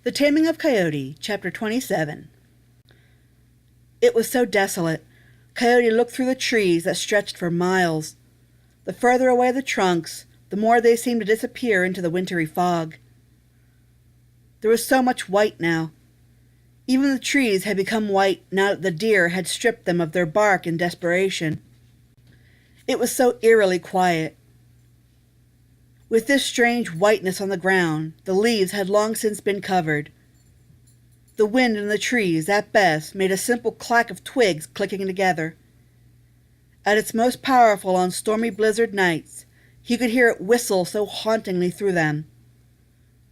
The Taming of Coyote, Chapter 27. It was so desolate. Coyote looked through the trees that stretched for miles. The further away the trunks, the more they seemed to disappear into the wintry fog. There was so much white now. Even the trees had become white now that the deer had stripped them of their bark in desperation. It was so eerily quiet. With this strange whiteness on the ground, the leaves had long since been covered. The wind in the trees, at best, made a simple clack of twigs clicking together. At its most powerful on stormy blizzard nights, he could hear it whistle so hauntingly through them.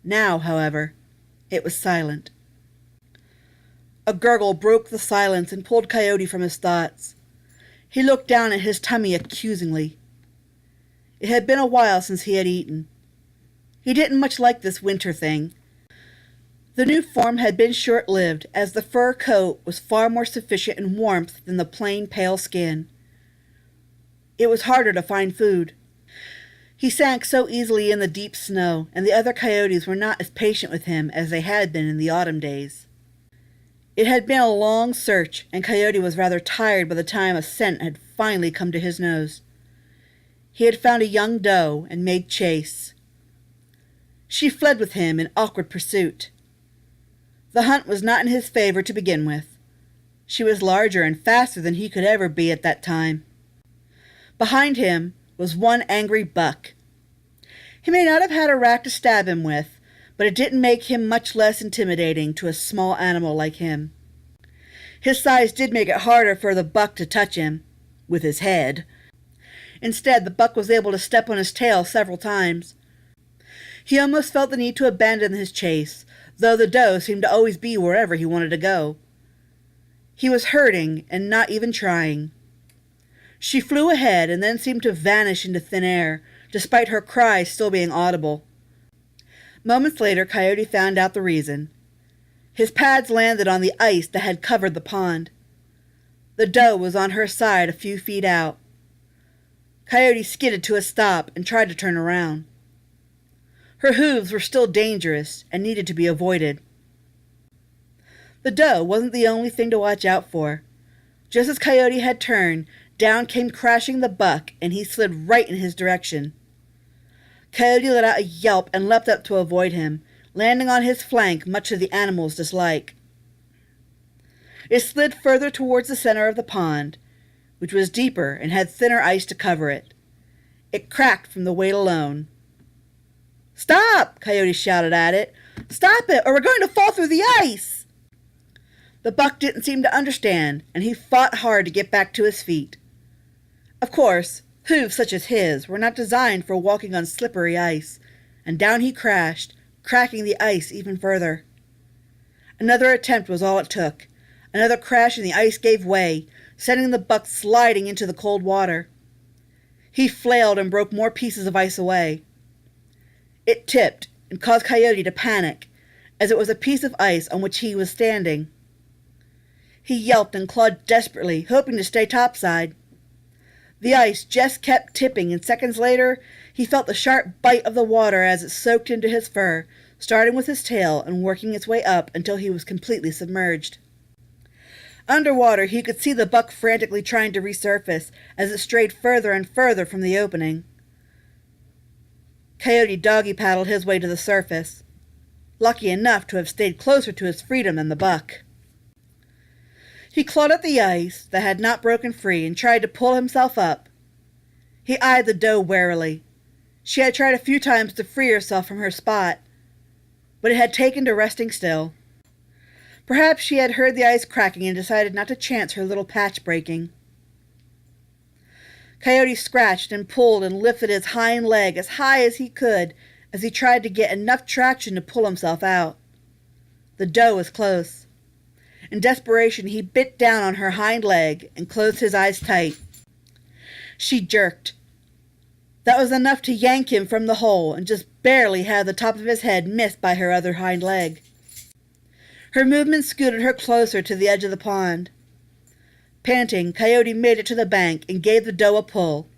Now, however, it was silent. A gurgle broke the silence and pulled Coyote from his thoughts. He looked down at his tummy accusingly. It had been a while since he had eaten. He didn't much like this winter thing. The new form had been short-lived, as the fur coat was far more sufficient in warmth than the plain pale skin. It was harder to find food. He sank so easily in the deep snow, and the other coyotes were not as patient with him as they had been in the autumn days. It had been a long search, and Coyote was rather tired by the time a scent had finally come to his nose. He had found a young doe and made chase. She fled with him in awkward pursuit. The hunt was not in his favor to begin with. She was larger and faster than he could ever be at that time. Behind him was one angry buck. He may not have had a rack to stab him with, but it didn't make him much less intimidating to a small animal like him. His size did make it harder for the buck to touch him, with his head. Instead, the buck was able to step on his tail several times. He almost felt the need to abandon his chase, though the doe seemed to always be wherever he wanted to go. He was hurting and not even trying. She flew ahead and then seemed to vanish into thin air, despite her cries still being audible. Moments later, Coyote found out the reason. His pads landed on the ice that had covered the pond. The doe was on her side a few feet out. Coyote skidded to a stop and tried to turn around. Her hooves were still dangerous and needed to be avoided. The doe wasn't the only thing to watch out for. Just as Coyote had turned, down came crashing the buck, and he slid right in his direction. Coyote let out a yelp and leapt up to avoid him, landing on his flank much to the animal's dislike. It slid further towards the center of the pond, which was deeper and had thinner ice to cover it. It cracked from the weight alone. "Stop!" Coyote shouted at it. "Stop it, or we're going to fall through the ice!" The buck didn't seem to understand, and he fought hard to get back to his feet. Of course, hooves such as his were not designed for walking on slippery ice, and down he crashed, cracking the ice even further. Another attempt was all it took. Another crash and the ice gave way, sending the buck sliding into the cold water. He flailed and broke more pieces of ice away. It tipped and caused Coyote to panic, as it was a piece of ice on which he was standing. He yelped and clawed desperately, hoping to stay topside. The ice just kept tipping, and seconds later he felt the sharp bite of the water as it soaked into his fur, starting with his tail and working its way up until he was completely submerged. Underwater, he could see the buck frantically trying to resurface as it strayed further and further from the opening. Coyote doggy-paddled his way to the surface, lucky enough to have stayed closer to his freedom than the buck. He clawed at the ice that had not broken free and tried to pull himself up. He eyed the doe warily. She had tried a few times to free herself from her spot, but it had taken to resting still. Perhaps she had heard the ice cracking and decided not to chance her little patch breaking. Coyote scratched and pulled and lifted his hind leg as high as he could as he tried to get enough traction to pull himself out. The doe was close. In desperation, he bit down on her hind leg and closed his eyes tight. She jerked. That was enough to yank him from the hole and just barely had the top of his head missed by her other hind leg. Her movement scooted her closer to the edge of the pond. Panting, Coyote made it to the bank and gave the doe a pull.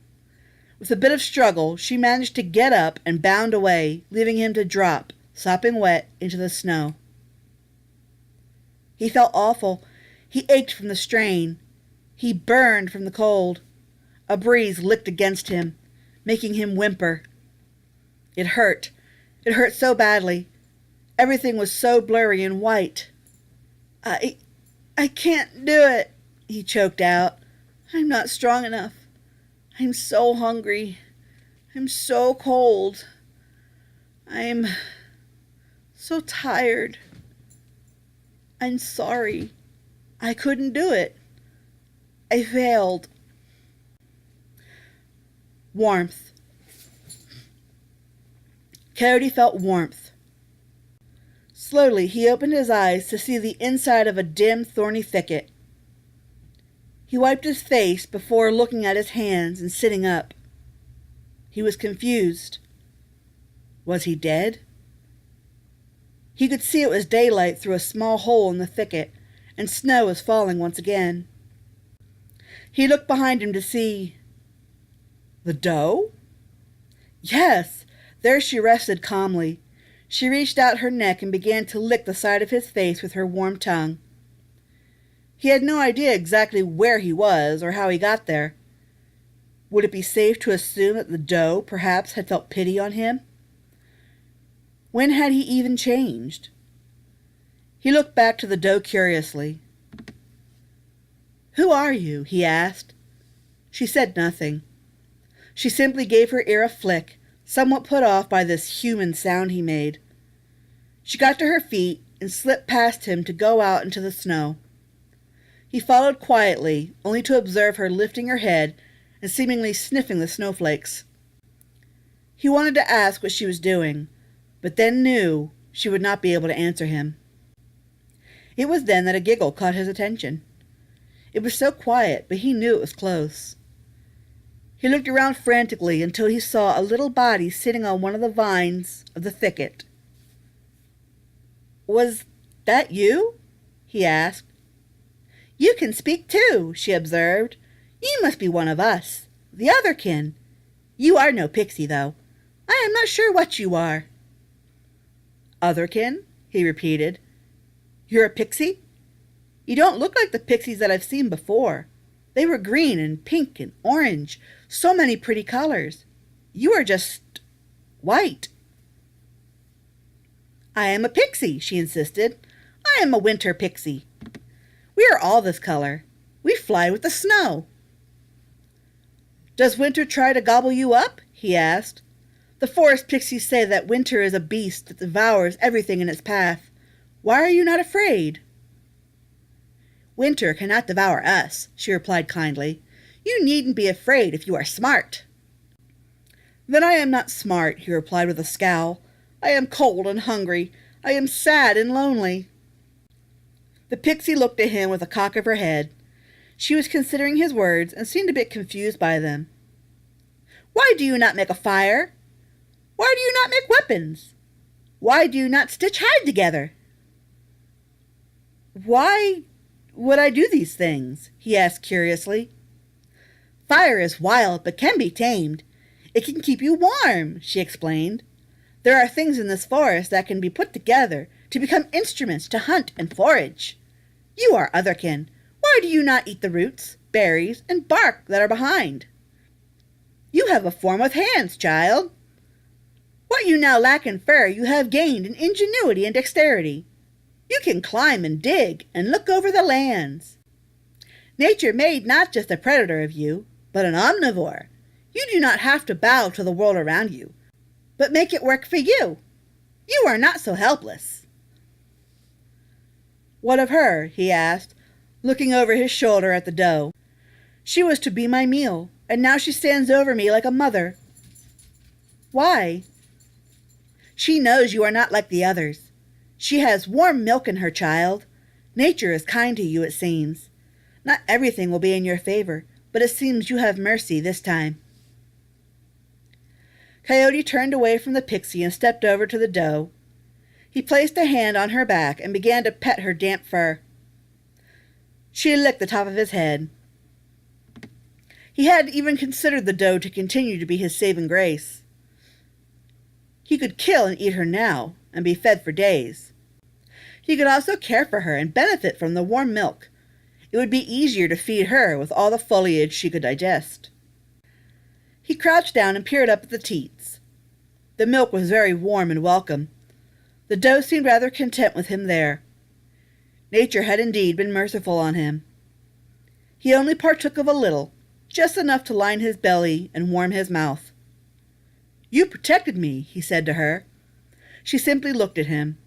With a bit of struggle, she managed to get up and bound away, leaving him to drop, sopping wet, into the snow. He felt awful. He ached from the strain. He burned from the cold. A breeze licked against him, making him whimper. It hurt. It hurt so badly. Everything was so blurry and white. I can't do it, he choked out. I'm not strong enough. I'm so hungry. I'm so cold. I'm so tired. I'm sorry. I couldn't do it. I failed. Warmth. Coyote felt warmth. Slowly he opened his eyes to see the inside of a dim, thorny thicket. He wiped his face before looking at his hands and sitting up. He was confused. Was he dead? He could see it was daylight through a small hole in the thicket, and snow was falling once again. He looked behind him to see... the doe? Yes, there she rested calmly. She reached out her neck and began to lick the side of his face with her warm tongue. He had no idea exactly where he was or how he got there. Would it be safe to assume that the doe perhaps had felt pity on him? When had he even changed? He looked back to the doe curiously. "Who are you?" he asked. She said nothing. She simply gave her ear a flick, somewhat put off by this human sound he made. She got to her feet and slipped past him to go out into the snow. He followed quietly, only to observe her lifting her head and seemingly sniffing the snowflakes. He wanted to ask what she was doing, but then knew she would not be able to answer him. It was then that a giggle caught his attention. It was so quiet, but he knew it was close. He looked around frantically until he saw a little body sitting on one of the vines of the thicket. "Was that you?" he asked. "You can speak too," she observed. "You must be one of us, the otherkin. You are no pixie, though. I am not sure what you are." "Otherkin?" he repeated. "You're a pixie? You don't look like the pixies that I've seen before. They were green and pink and orange, so many pretty colors. You are just white." "I am a pixie," she insisted. "I am a winter pixie. We are all this color. We fly with the snow." "Does winter try to gobble you up?" he asked. "The forest pixies say that winter is a beast that devours everything in its path. Why are you not afraid?" "Winter cannot devour us," she replied kindly. "You needn't be afraid if you are smart." "Then I am not smart," he replied with a scowl. "I am cold and hungry. I am sad and lonely." The pixie looked at him with a cock of her head. She was considering his words and seemed a bit confused by them. "Why do you not make a fire? Why do you not make weapons? Why do you not stitch hide together?" "Why would I do these things?" he asked curiously. "Fire is wild but can be tamed. It can keep you warm," she explained. "There are things in this forest that can be put together to become instruments to hunt and forage. You are otherkin. Why do you not eat the roots, berries, and bark that are behind? You have a form with hands, child. What you now lack in fur you have gained in ingenuity and dexterity. You can climb and dig and look over the lands. Nature made not just a predator of you, but an omnivore. You do not have to bow to the world around you, but make it work for you. You are not so helpless." "What of her?" he asked, looking over his shoulder at the doe. "She was to be my meal, and now she stands over me like a mother." "Why?" "She knows you are not like the others. She has warm milk in her, child. Nature is kind to you, it seems. Not everything will be in your favor, but it seems you have mercy this time." Coyote turned away from the pixie and stepped over to the doe. He placed a hand on her back and began to pet her damp fur. She licked the top of his head. He hadn't even considered the doe to continue to be his saving grace. He could kill and eat her now, and be fed for days. He could also care for her and benefit from the warm milk. It would be easier to feed her with all the foliage she could digest. He crouched down and peered up at the teats. The milk was very warm and welcome. The doe seemed rather content with him there. Nature had indeed been merciful on him. He only partook of a little, just enough to line his belly and warm his mouth. "You protected me," he said to her. She simply looked at him.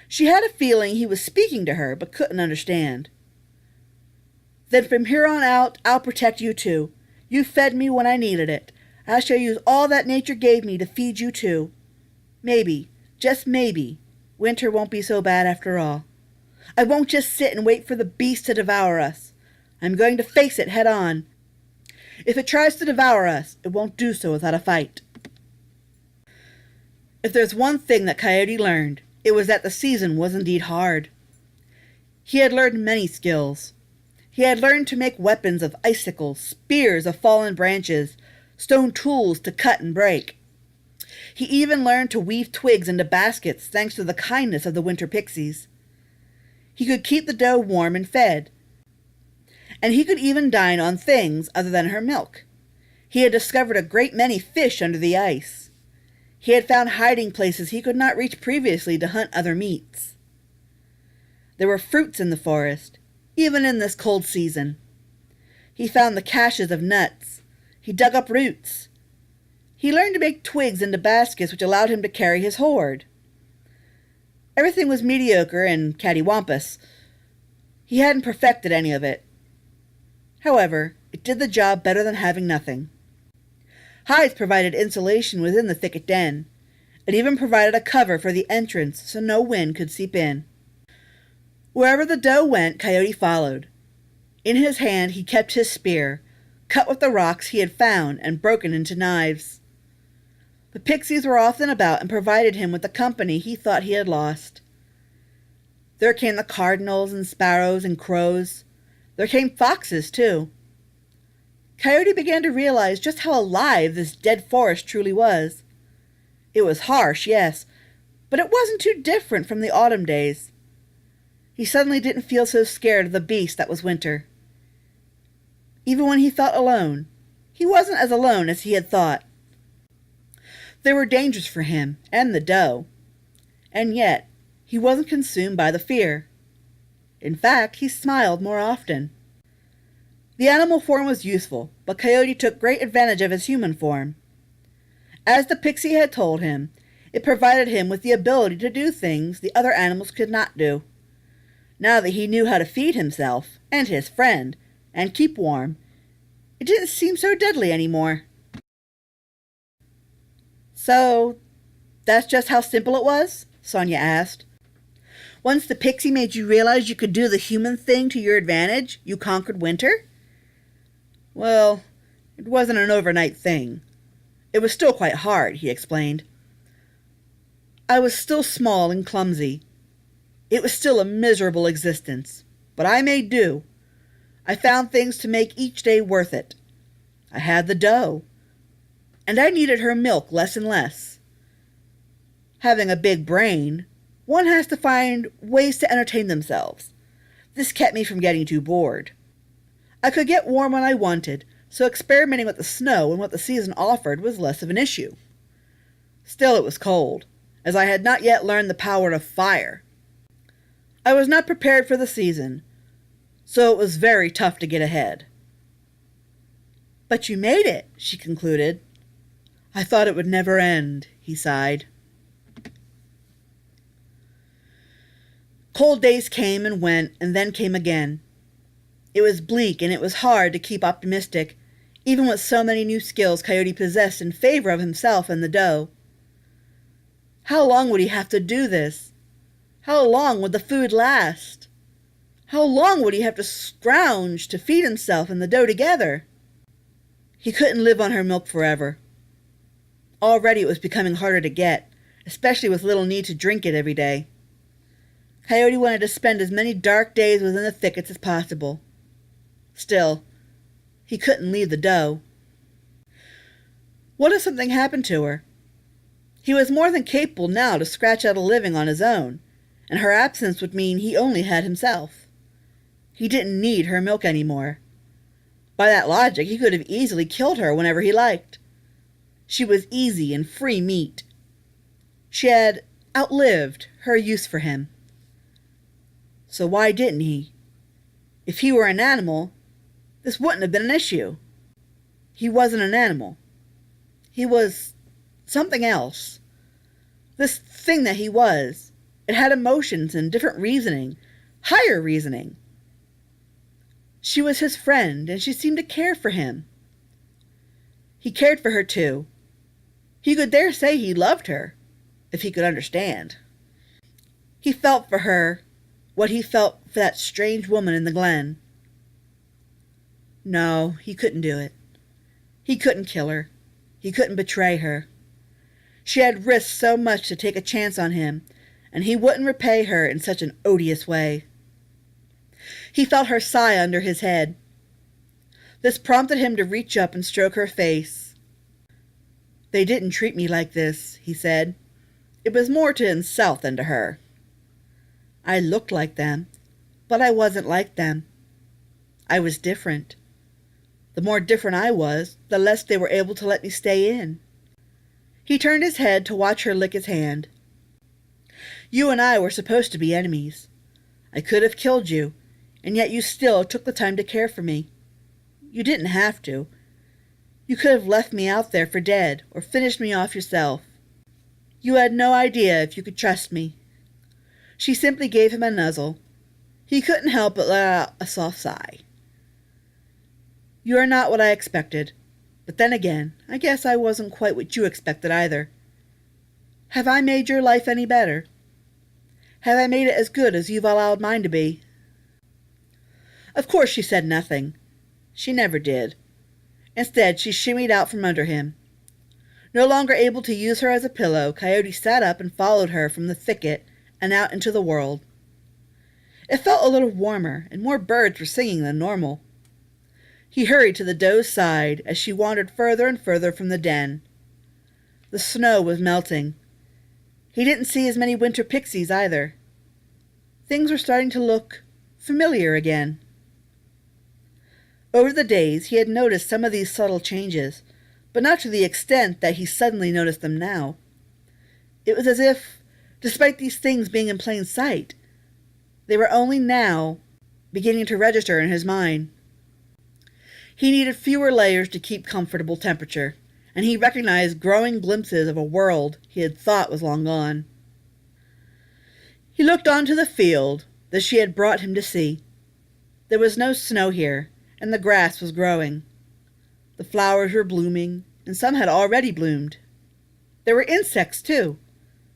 She had a feeling he was speaking to her, but couldn't understand. "Then from here on out, I'll protect you too. You fed me when I needed it. I shall use all that nature gave me to feed you too. Maybe, just maybe, winter won't be so bad after all. I won't just sit and wait for the beast to devour us. I'm going to face it head on. If it tries to devour us, it won't do so without a fight." If there's one thing that Coyote learned, it was that the season was indeed hard. He had learned many skills. He had learned to make weapons of icicles, spears of fallen branches, stone tools to cut and break. He even learned to weave twigs into baskets thanks to the kindness of the winter pixies. He could keep the doe warm and fed, and he could even dine on things other than her milk. He had discovered a great many fish under the ice. He had found hiding places he could not reach previously to hunt other meats. There were fruits in the forest, even in this cold season. He found the caches of nuts. He dug up roots. He learned to make twigs into baskets which allowed him to carry his hoard. Everything was mediocre and cattywampus. He hadn't perfected any of it. However, it did the job better than having nothing. Hides provided insulation within the thicket den. It even provided a cover for the entrance so no wind could seep in. Wherever the doe went, Coyote followed. In his hand he kept his spear, cut with the rocks he had found and broken into knives. The pixies were often about and provided him with the company he thought he had lost. There came the cardinals and sparrows and crows. There came foxes, too. Coyote began to realize just how alive this dead forest truly was. It was harsh, yes, but it wasn't too different from the autumn days. He suddenly didn't feel so scared of the beast that was winter. Even when he felt alone, he wasn't as alone as he had thought. There were dangers for him and the doe, and yet he wasn't consumed by the fear. In fact, he smiled more often. The animal form was useful, but Coyote took great advantage of his human form. As the pixie had told him, it provided him with the ability to do things the other animals could not do. Now that he knew how to feed himself, and his friend, and keep warm, it didn't seem so deadly anymore. "So, that's just how simple it was?" Sonia asked. "Once the pixie made you realize you could do the human thing to your advantage, you conquered winter?" "Well, it wasn't an overnight thing. It was still quite hard," he explained. "I was still small and clumsy. It was still a miserable existence, but I made do. I found things to make each day worth it. I had the doe, and I needed her milk less and less. Having a big brain, one has to find ways to entertain themselves. This kept me from getting too bored. I could get warm when I wanted, so experimenting with the snow and what the season offered was less of an issue. Still, it was cold, as I had not yet learned the power of fire. I was not prepared for the season, so it was very tough to get ahead." "But you made it," she concluded. "I thought it would never end," he sighed. Cold days came and went, and then came again. It was bleak, and it was hard to keep optimistic, even with so many new skills Coyote possessed in favor of himself and the doe. How long would he have to do this? How long would the food last? How long would he have to scrounge to feed himself and the doe together? He couldn't live on her milk forever. Already it was becoming harder to get, especially with little need to drink it every day. Coyote wanted to spend as many dark days within the thickets as possible. Still, he couldn't leave the doe. What if something happened to her? He was more than capable now to scratch out a living on his own, and her absence would mean he only had himself. He didn't need her milk anymore. By that logic, he could have easily killed her whenever he liked. She was easy and free meat. She had outlived her use for him. So why didn't he? If he were an animal, this wouldn't have been an issue. He wasn't an animal. He was something else. This thing that he was, it had emotions and different reasoning, higher reasoning. She was his friend, and she seemed to care for him. He cared for her too. He could dare say he loved her, if he could understand. He felt for her what he felt for that strange woman in the glen. No, he couldn't do it. He couldn't kill her. He couldn't betray her. She had risked so much to take a chance on him, and he wouldn't repay her in such an odious way. He felt her sigh under his head. This prompted him to reach up and stroke her face. "They didn't treat me like this," he said. It was more to himself than to her. "I looked like them, but I wasn't like them. I was different. The more different I was, the less they were able to let me stay in." He turned his head to watch her lick his hand. "You and I were supposed to be enemies. I could have killed you, and yet you still took the time to care for me. You didn't have to. You could have left me out there for dead, or finished me off yourself. You had no idea if you could trust me." She simply gave him a nuzzle. He couldn't help but let out a soft sigh. "You are not what I expected. But then again, I guess I wasn't quite what you expected either. Have I made your life any better? Have I made it as good as you've allowed mine to be?" Of course she said nothing. She never did. Instead, she shimmied out from under him. No longer able to use her as a pillow, Coyote sat up and followed her from the thicket and out into the world. It felt a little warmer, and more birds were singing than normal. He hurried to the doe's side as she wandered further and further from the den. The snow was melting. He didn't see as many winter pixies either. Things were starting to look familiar again. Over the days, he had noticed some of these subtle changes, but not to the extent that he suddenly noticed them now. It was as if, despite these things being in plain sight, they were only now beginning to register in his mind. He needed fewer layers to keep comfortable temperature, and he recognized growing glimpses of a world he had thought was long gone. He looked onto the field that she had brought him to see. There was no snow here, and the grass was growing. The flowers were blooming, and some had already bloomed. There were insects, too.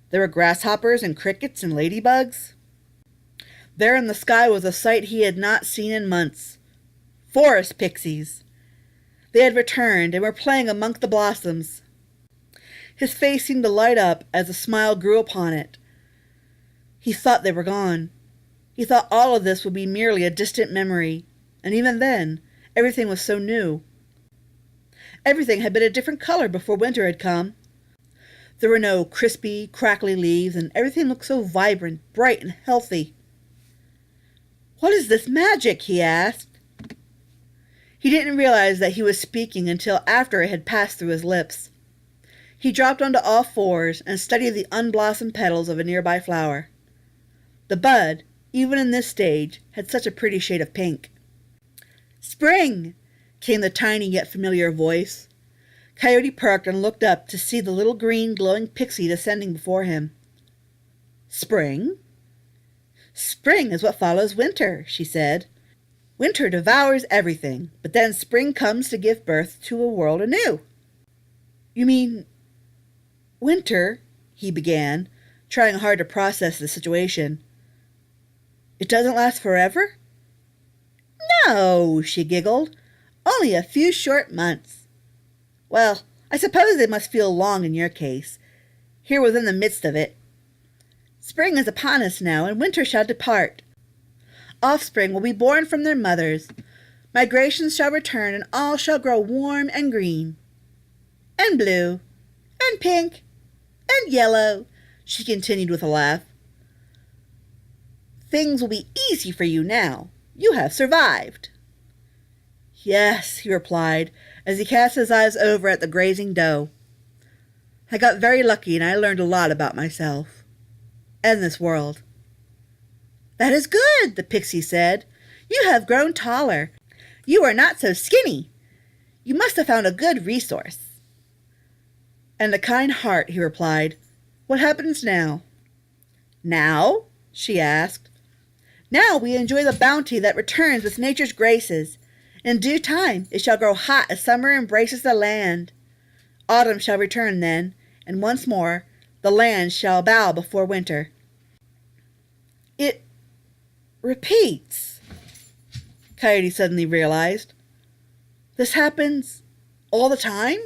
There were grasshoppers and crickets and ladybugs. There in the sky was a sight he had not seen in months. Forest pixies. They had returned and were playing among the blossoms. His face seemed to light up as a smile grew upon it. He thought they were gone. He thought all of this would be merely a distant memory, and even then, everything was so new. Everything had been a different color before winter had come. There were no crispy, crackly leaves, and everything looked so vibrant, bright, and healthy. "What is this magic?" he asked. He didn't realize that he was speaking until after it had passed through his lips. He dropped onto all fours and studied the unblossomed petals of a nearby flower. The bud, even in this stage, had such a pretty shade of pink. "Spring!" came the tiny yet familiar voice. Coyote perked and looked up to see the little green glowing pixie descending before him. "Spring? Spring is what follows winter," she said. "Winter devours everything, but then spring comes to give birth to a world anew." "You mean winter?" he began, trying hard to process the situation. "It doesn't last forever?" "No," she giggled. "Only a few short months. Well, I suppose they must feel long in your case. Here within the midst of it. Spring is upon us now, and winter shall depart. Offspring will be born from their mothers. Migrations shall return, and all shall grow warm and green. And blue, and pink, and yellow," she continued with a laugh. things will be easy for you now. You have survived." "Yes," he replied, as he cast his eyes over at the grazing doe. "I got very lucky, and I learned a lot about myself and this world." "That is good," the pixie said. "You have grown taller. You are not so skinny. You must have found a good resource." "And a kind heart," he replied. "What happens now?" "Now?" she asked. "Now we enjoy the bounty that returns with nature's graces. In due time it shall grow hot as summer embraces the land. Autumn shall return then, and once more the land shall bow before winter." "It repeats," Coyote suddenly realized. "This happens all the time?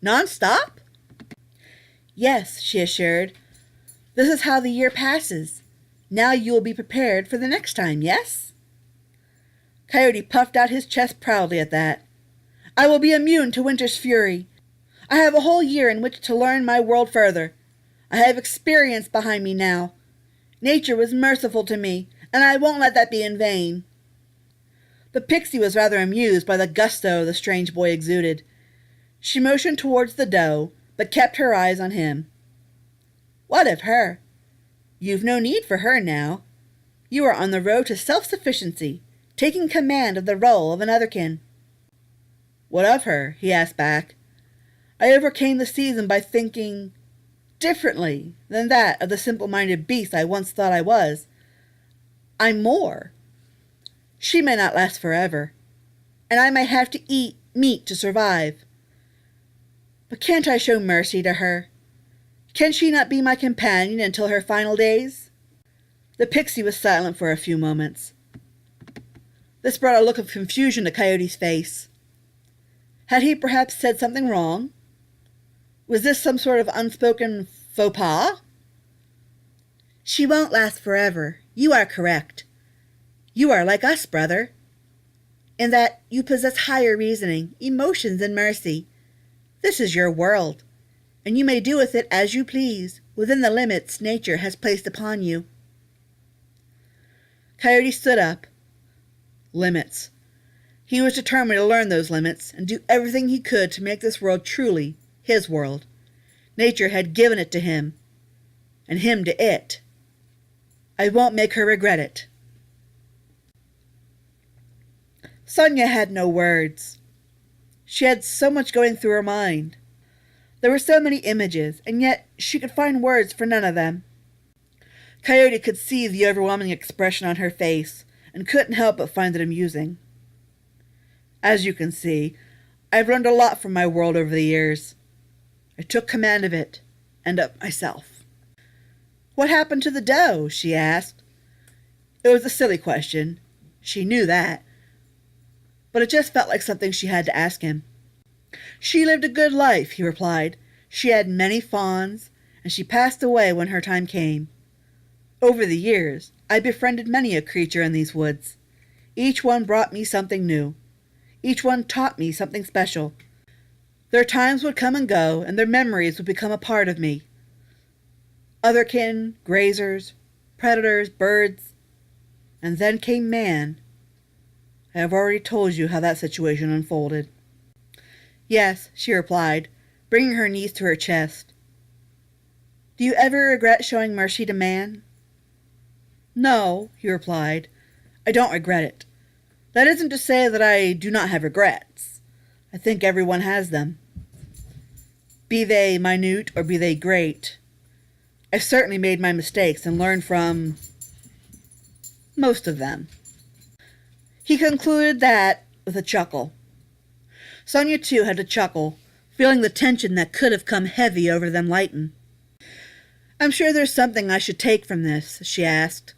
Non-stop?" "Yes," she assured. "This is how the year passes. Now you will be prepared for the next time, yes?" Coyote puffed out his chest proudly at that. "I will be immune to winter's fury. I have a whole year in which to learn my world further. I have experience behind me now. Nature was merciful to me, and I won't let that be in vain." The pixie was rather amused by the gusto the strange boy exuded. She motioned towards the doe, but kept her eyes on him. "What of her? You've no need for her now. You are on the road to self-sufficiency, taking command of the role of an otherkin." "What of her?" he asked back. "I overcame the season by thinking differently than that of the simple-minded beast I once thought I was. I'm more. She may not last forever, and I may have to eat meat to survive. But can't I show mercy to her? Can she not be my companion until her final days?" The pixie was silent for a few moments. This brought a look of confusion to Coyote's face. Had he perhaps said something wrong? Was this some sort of unspoken faux pas? "She won't last forever. You are correct. You are like us, brother, in that you possess higher reasoning, emotions, and mercy. This is your world, and you may do with it as you please, within the limits nature has placed upon you." Coyote stood up. Limits. He was determined to learn those limits and do everything he could to make this world truly his world. Nature had given it to him, and him to it. I won't make her regret it. Sonia had no words. She had so much going through her mind. There were so many images, and yet she could find words for none of them. Coyote could see the overwhelming expression on her face, and couldn't help but find it amusing. "As you can see, I've learned a lot from my world over the years. I took command of it, and of myself." "What happened to the doe?" she asked. It was a silly question. She knew that. But it just felt like something she had to ask him. "She lived a good life," he replied. "She had many fawns, and she passed away when her time came. Over the years, I befriended many a creature in these woods. Each one brought me something new. Each one taught me something special. Their times would come and go, and their memories would become a part of me. Otherkin, grazers, predators, birds, and then came man. I have already told you how that situation unfolded." "Yes," she replied, bringing her knees to her chest. "Do you ever regret showing mercy to man?" "No," he replied. "I don't regret it. That isn't to say that I do not have regrets. I think everyone has them. Be they minute or be they great, I've certainly made my mistakes and learned from most of them." He concluded that with a chuckle. Sonia, too, had to chuckle, feeling the tension that could have come heavy over them lighten. "I'm sure there's something I should take from this," she asked.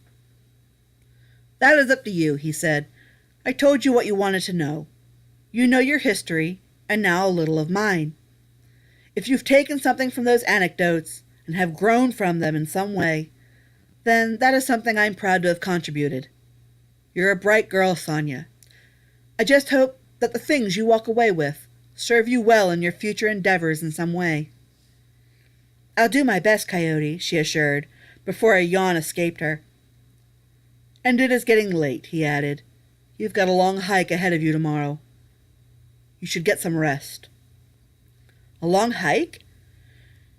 "That is up to you," he said. "I told you what you wanted to know. You know your history, and now a little of mine. If you've taken something from those anecdotes, and have grown from them in some way, then that is something I'm proud to have contributed. You're a bright girl, Sonia. I just hope that the things you walk away with serve you well in your future endeavors in some way." "I'll do my best, Coyote," she assured, before a yawn escaped her. And it is getting late, he added. You've got a long hike ahead of you tomorrow. You should get some rest. A long hike?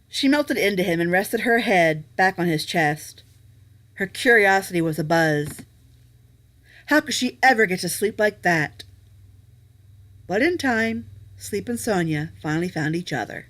She melted into him and rested her head back on his chest. Her curiosity was abuzz. How could she ever get to sleep like that? But in time, Sleep and Sonia finally found each other.